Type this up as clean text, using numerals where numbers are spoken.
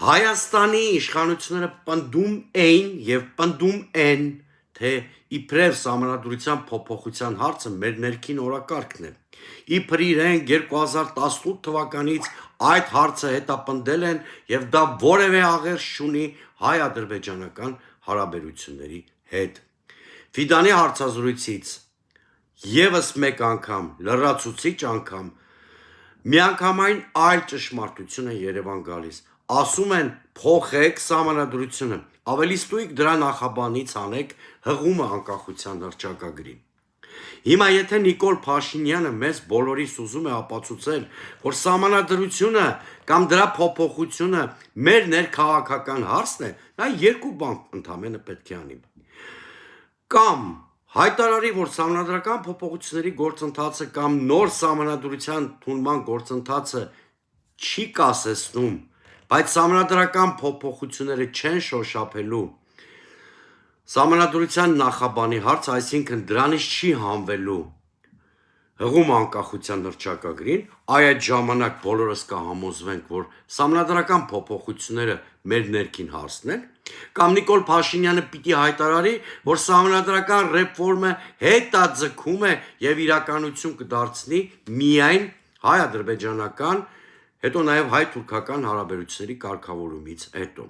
Հայաստանի իշխանությունները պնդում էին եւ պնդում են, թե իբրև սահմանադրության փոփոխության հարցը մեր ներքին օրակարգն է։ Իբր իրեն 2018 թվականից այդ հարցը հետապնդել են եւ դա որևէ աղերս չունի հայ-ադրբեջանական հարաբերությունների հետ։ Ֆիդանի հարցազրույցից եւս մեկ անգամ լրացուցիչ անգամ միանգամայն այլ ճշմարտություն է Երևան գալիս։ Ասում են փոխեք սահմանադրությունը, ավելի ստույգ դրա նախաբանից անեք հղումը անկախության հռչակագրին։ Հիմա եթե Նիկոլ Փաշինյանը մեզ բոլորիս ուզում է ապացուցել, որ սահմանադրությունը կամ դրա փոփոխությունը մեր ներքաղաքական հարցն է, նա երկու բան ընդամենը պետք է անի։ Կամ հայտարարի, որ սահմանադրական փոփոխությունների գործընթացը կամ նոր սահմանադրության թունման գործընթացը չի կասեցնում, բայց սահմանադրական փոփոխությունները չեն շոշափելու սահմանադրության նախաբանի հարց, այսինքն դրանից չի հանվելու հղում անկախության հռչակագրին, այդ ժամանակ բոլորս կհամոզվենք, որ սահմանադրական փոփոխությունները մեր ներքին հարցն են, կամ Նիկոլ Փաշինյանը պիտի հայտարարի, որ սահմանադրական ռեֆորմը հետաձգում է եւ իրականություն կդարձնի միայն հայ-ադրբեջանական, հետո նաեւ հայ-թուրքական հարաբերությունների կարգավորումից հետո։